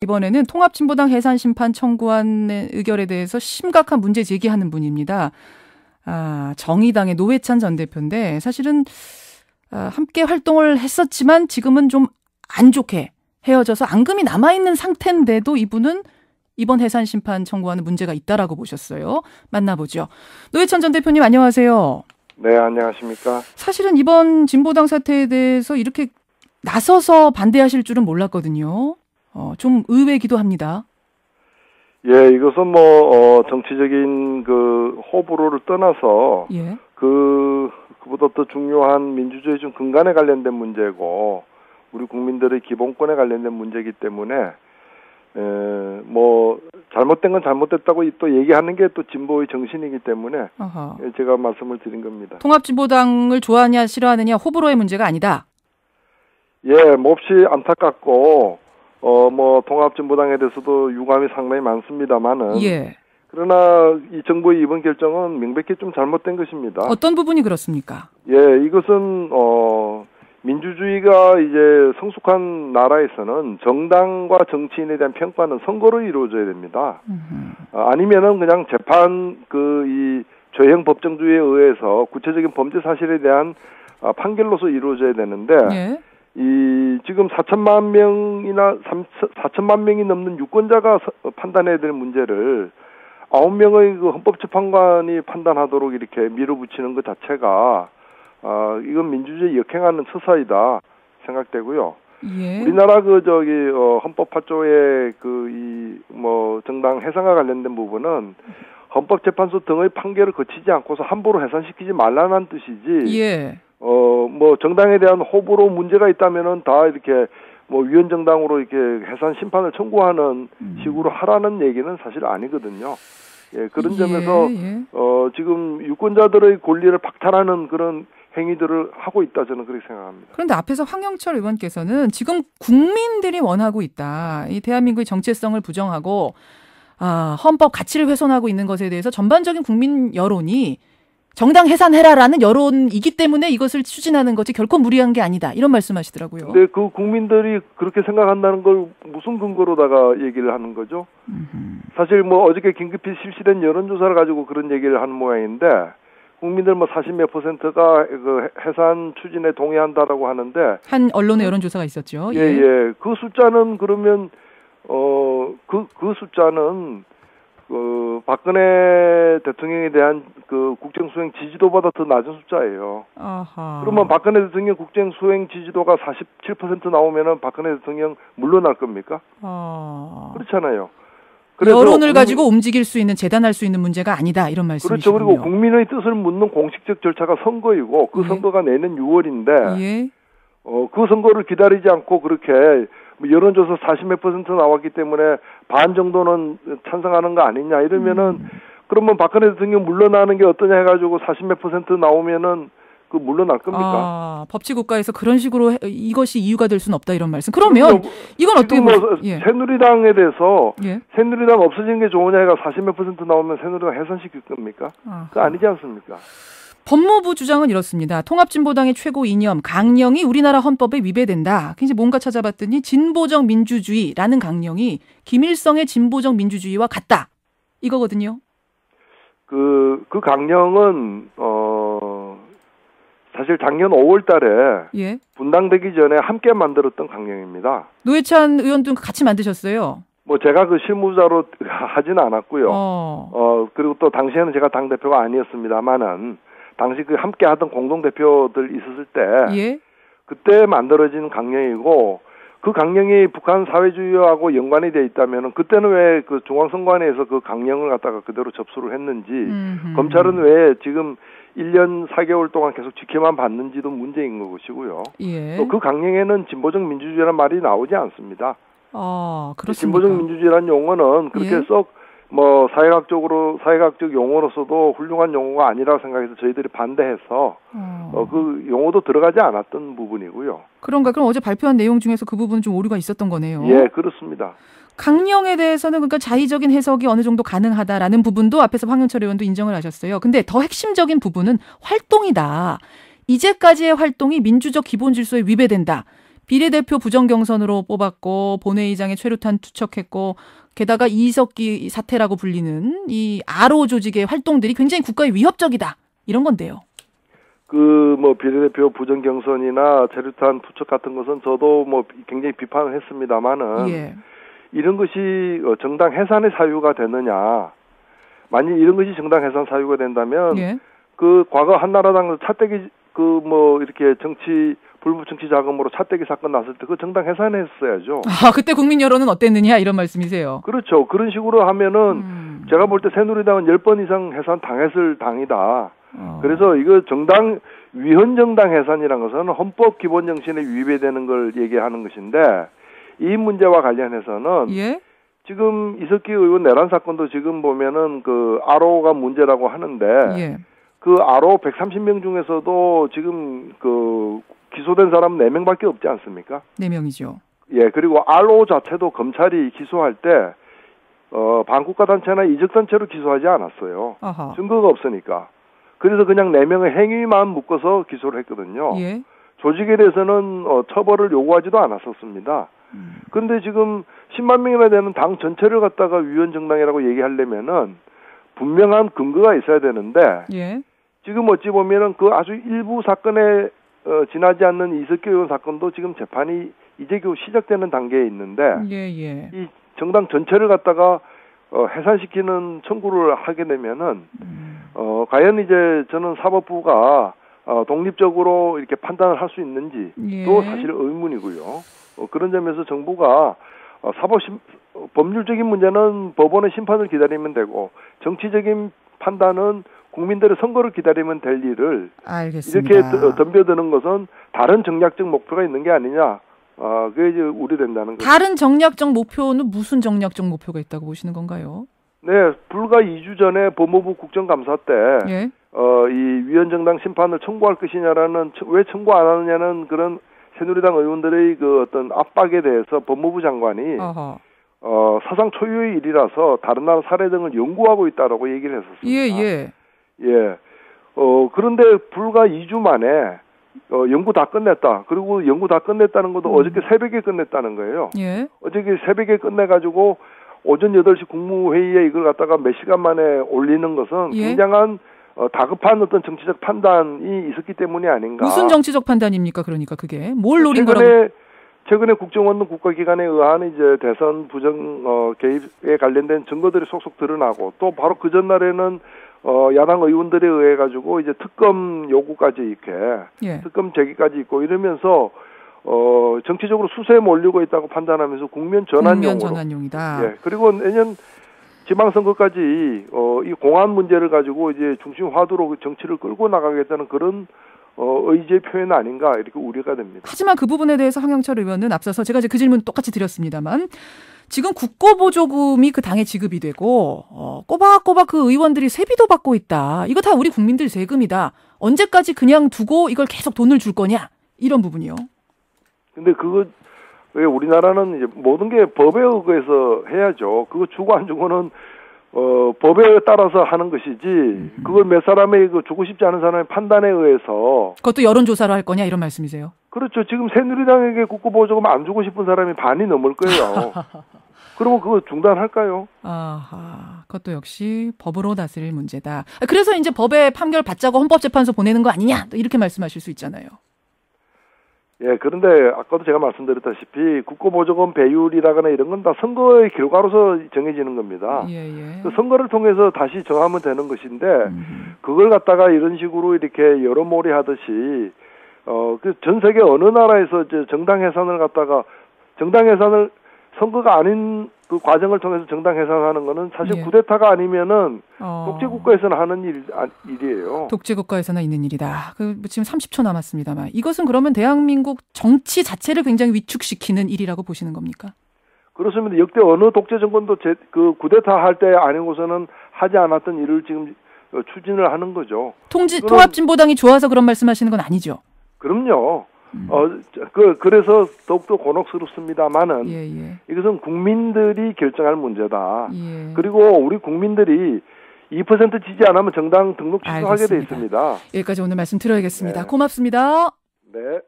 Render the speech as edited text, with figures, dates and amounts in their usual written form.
이번에는 통합진보당 해산심판 청구안의 의결에 대해서 심각한 문제 제기하는 분입니다. 정의당의 노회찬 전 대표인데 사실은 함께 활동을 했었지만 지금은 좀 안 좋게 헤어져서 앙금이 남아있는 상태인데도 이분은 이번 해산심판 청구안은 문제가 있다라고 보셨어요. 만나보죠. 노회찬 전 대표님 안녕하세요. 네, 안녕하십니까. 사실은 이번 진보당 사태에 대해서 이렇게 나서서 반대하실 줄은 몰랐거든요. 좀 의외기도 합니다. 예, 이것은 정치적인 그 호불호를 떠나서 예. 그보다 더 중요한 민주주의 좀 근간에 관련된 문제고 우리 국민들의 기본권에 관련된 문제이기 때문에 잘못된 건 잘못됐다고 또 얘기하는 게 또 진보의 정신이기 때문에 아하. 제가 말씀을 드린 겁니다. 통합진보당을 좋아하냐 싫어하느냐 호불호의 문제가 아니다. 예, 몹시 안타깝고 통합진보당에 대해서도 유감이 상당히 많습니다만은 예. 그러나 이 정부의 이번 결정은 명백히 좀 잘못된 것입니다. 어떤 부분이 그렇습니까? 예, 이것은 민주주의가 이제 성숙한 나라에서는 정당과 정치인에 대한 평가는 선거로 이루어져야 됩니다. 아니면은 그냥 재판 이 죄형 법정주의에 의해서 구체적인 범죄 사실에 대한 판결로서 이루어져야 되는데 예. 지금 4천만 명이 넘는 유권자가 판단해야 될 문제를 9명의 그 헌법재판관이 판단하도록 이렇게 밀어붙이는 것 자체가 이건 민주주의 역행하는 처사이다 생각되고요. 예. 우리나라 헌법 8조의 정당 해산과 관련된 부분은 헌법재판소 등의 판결을 거치지 않고서 함부로 해산시키지 말라는 뜻이지. 예. 정당에 대한 호불호 문제가 있다면은 다 이렇게 위헌정당으로 이렇게 해산 심판을 청구하는 식으로 하라는 얘기는 사실 아니거든요. 예, 그런 점에서 지금 유권자들의 권리를 박탈하는 그런 행위들을 하고 있다 저는 그렇게 생각합니다. 그런데 앞에서 황영철 의원께서는 지금 국민들이 원하고 있다. 이 대한민국의 정체성을 부정하고 헌법 가치를 훼손하고 있는 것에 대해서 전반적인 국민 여론이 정당 해산해라라는 여론이기 때문에 이것을 추진하는 것이 결코 무리한 게 아니다. 이런 말씀하시더라고요. 근데 그 국민들이 그렇게 생각한다는 걸 무슨 근거로다가 얘기를 하는 거죠? 사실 어저께 긴급히 실시된 여론조사를 가지고 그런 얘기를 하는 모양인데 국민들 40몇 %가 그 해산 추진에 동의한다라고 하는데 한 언론의 여론조사가 있었죠. 예. 그 숫자는 그러면 그 숫자는 박근혜 대통령에 대한 그 국정수행 지지도보다 더 낮은 숫자예요. 아하. 그러면 박근혜 대통령 국정수행 지지도가 47% 나오면은 박근혜 대통령 물러날 겁니까? 그렇잖아요. 그래서 여론을 가지고 움직일 수 있는, 재단할 수 있는 문제가 아니다. 이런 말씀이시군요. 그렇죠. 그리고 국민의 뜻을 묻는 공식적 절차가 선거이고 그 선거가 내년 6월인데 그 선거를 기다리지 않고 그렇게 여론조사 40몇 % 나왔기 때문에 반 정도는 찬성하는 거 아니냐 이러면은 그러면 박근혜 대통령 물러나는 게 어떠냐 해가지고 40몇 % 나오면은 그 물러날 겁니까? 법치국가에서 그런 식으로 이것이 이유가 될 수는 없다 이런 말씀. 그러면 이건 어떻게 새누리당에 대해서 새누리당 없어지는 게 좋으냐 해가 40몇 % 나오면 새누리당 해산시킬 겁니까? 그거 아니지 않습니까? 법무부 주장은 이렇습니다. 통합진보당의 최고 이념 강령이 우리나라 헌법에 위배된다. 그래서 뭔가 찾아봤더니 진보적 민주주의라는 강령이 김일성의 진보적 민주주의와 같다. 이거거든요. 그 강령은 사실 작년 5월 달에 분당되기 전에 함께 만들었던 강령입니다. 노회찬 의원도 같이 만드셨어요. 제가 그 실무자로 하지는 않았고요. 그리고 또 당시에는 제가 당대표가 아니었습니다만은 당시 그 함께 하던 공동대표들 있었을 때 그때 만들어진 강령이고 그 강령이 북한 사회주의하고 연관이 돼 있다면은 그때는 왜 그 중앙선관위에서 그 강령을 갖다가 그대로 접수를 했는지 검찰은 왜 지금 1년 4개월 동안 계속 지켜만 봤는지도 문제인 것이고요. 또 그 강령에는 진보적 민주주의라는 말이 나오지 않습니다. 그렇습니까? 진보적 민주주의라는 용어는 그렇게 썩 사회학적 용어로서도 훌륭한 용어가 아니라고 생각해서 저희들이 반대해서 그 용어도 들어가지 않았던 부분이고요. 그런가? 그럼 어제 발표한 내용 중에서 그 부분은 좀 오류가 있었던 거네요. 예, 그렇습니다. 강령에 대해서는 그러니까 자의적인 해석이 어느 정도 가능하다라는 부분도 앞에서 황영철 의원도 인정을 하셨어요. 근데 더 핵심적인 부분은 활동이다. 이제까지의 활동이 민주적 기본 질서에 위배된다. 비례대표 부정경선으로 뽑았고 본회의장에 최루탄 투척했고 게다가 이석기 사태라고 불리는 이 RO 조직의 활동들이 굉장히 국가에 위협적이다. 이런 건데요. 비례대표 부정경선이나 최루탄 투척 같은 것은 저도 굉장히 비판을 했습니다만은 예. 이런 것이 정당 해산의 사유가 되느냐. 만약 이런 것이 정당 해산 사유가 된다면 예. 과거 한나라당 차떼기 이렇게 불법 정치 자금으로 차떼기 사건 났을 때 정당 해산했어야죠. 그때 국민 여론은 어땠느냐 이런 말씀이세요? 그렇죠. 그런 식으로 하면은 제가 볼 때 새누리당은 10번 이상 해산 당했을 당이다. 그래서 이거 위헌 정당 해산이라는 것은 헌법 기본 정신에 위배되는 걸 얘기하는 것인데 이 문제와 관련해서는 예? 지금 이석기 의원 내란 사건도 지금 보면은 RO가 문제라고 하는데 예. RO 130명 중에서도 지금 기소된 사람 4명밖에 없지 않습니까? 4명이죠. 예, 그리고 RO 자체도 검찰이 기소할 때 반국가 단체나 이적 단체로 기소하지 않았어요. 아하. 증거가 없으니까. 그래서 그냥 4명의 행위만 묶어서 기소를 했거든요. 예. 조직에 대해서는 처벌을 요구하지도 않았었습니다. 그런데 지금 10만 명이나 되는 당 전체를 갖다가 위헌 정당이라고 얘기하려면은 분명한 근거가 있어야 되는데 예. 지금 어찌 보면은 아주 일부 사건에 지나지 않는 이석기 의원 사건도 지금 재판이 이제 겨우 시작되는 단계에 있는데 예. 이 정당 전체를 갖다가 해산시키는 청구를 하게 되면은 과연 이제 저는 사법부가 독립적으로 이렇게 판단을 할 수 있는지도 예. 사실 의문이고요. 그런 점에서 정부가 법률적인 문제는 법원의 심판을 기다리면 되고 정치적인 판단은 국민들의 선거를 기다리면 될 일을 알겠습니다. 이렇게 덤벼드는 것은 다른 정략적 목표가 있는 게 아니냐. 그게 이제 우려된다는 거죠. 다른 정략적 목표는 무슨 정략적 목표가 있다고 보시는 건가요? 네, 불과 2주 전에 법무부 국정감사 때 예? 이 위헌정당 심판을 청구할 것이냐라는 왜 청구 안 하느냐는 그런 새누리당 의원들의 어떤 압박에 대해서 법무부 장관이 사상 초유의 일이라서 다른 나라 사례 등을 연구하고 있다라고 얘기를 했었습니다. 예. 그런데 불과 2주 만에 연구 다 끝냈다. 그리고 연구 다 끝냈다는 것도 어저께 새벽에 끝냈다는 거예요. 예. 어저께 새벽에 끝내가지고 오전 8시 국무회의에 이걸 갖다가 몇 시간 만에 올리는 것은 예? 굉장한 다급한 어떤 정치적 판단이 있었기 때문이 아닌가. 무슨 정치적 판단입니까? 그러니까 그게 뭘 노린 거라고? 최근에 국정원은 국가기관에 의한 이제 대선 부정 개입에 관련된 증거들이 속속 드러나고 또 바로 그 전날에는 야당 의원들에 의해 가지고 이제 특검 요구까지 이렇게 예. 특검 제기까지 있고 이러면서 정치적으로 수세에 몰리고 있다고 판단하면서 국면 전환용이다. 예. 그리고 내년 지방선거까지 이 공안 문제를 가지고 이제 중심 화두로 정치를 끌고 나가겠다는 그런 의지의 표현 아닌가 이렇게 우려가 됩니다. 하지만 그 부분에 대해서 황영철 의원은 앞서서 제가 이제 그 질문 똑같이 드렸습니다만 지금 국고보조금이 그 당에 지급이 되고 꼬박꼬박 그 의원들이 세비도 받고 있다. 이거 다 우리 국민들 세금이다. 언제까지 그냥 두고 이걸 계속 돈을 줄 거냐 이런 부분이요. 근데 왜 우리나라는 이제 모든 게 법에 의거해서 해야죠. 그거 주고 안 주고는 법에 따라서 하는 것이지 그걸 몇 사람의 주고 싶지 않은 사람의 판단에 의해서 그것도 여론조사로 할 거냐 이런 말씀이세요? 그렇죠. 지금 새누리당에게 국고보조금 안 주고 싶은 사람이 반이 넘을 거예요. 그러면 그거 중단할까요? 그것도 역시 법으로 다스릴 문제다. 그래서 이제 법에 판결 받자고 헌법재판소 보내는 거 아니냐 이렇게 말씀하실 수 있잖아요. 예, 그런데 아까도 제가 말씀드렸다시피 국고보조금 배율이라거나 이런 건 다 선거의 결과로서 정해지는 겁니다. 예. 그 선거를 통해서 다시 정하면 되는 것인데 그걸 갖다가 이런 식으로 이렇게 여론몰이 하듯이 전 세계 어느 나라에서 이제 정당 해산을 갖다가 정당 해산을 선거가 아닌 그 과정을 통해서 정당 해산하는 거는 사실 쿠데타가 아니면은 독재국가에서는 하는 일이에요. 독재국가에서나 있는 일이다. 지금 30초 남았습니다만 이것은 그러면 대한민국 정치 자체를 굉장히 위축시키는 일이라고 보시는 겁니까? 그렇습니다. 역대 어느 독재 정권도 그 쿠데타 할 때 아니고서는 하지 않았던 일을 지금 추진을 하는 거죠. 통합진보당이 좋아서 그런 말씀하시는 건 아니죠? 그럼요. 그래서 더욱더 곤혹스럽습니다만은 이것은 국민들이 결정할 문제다. 그리고 우리 국민들이 2% 지지 안 하면 정당 등록 취소하게 돼 있습니다. 여기까지 오늘 말씀 들어야겠습니다. 고맙습니다. 네.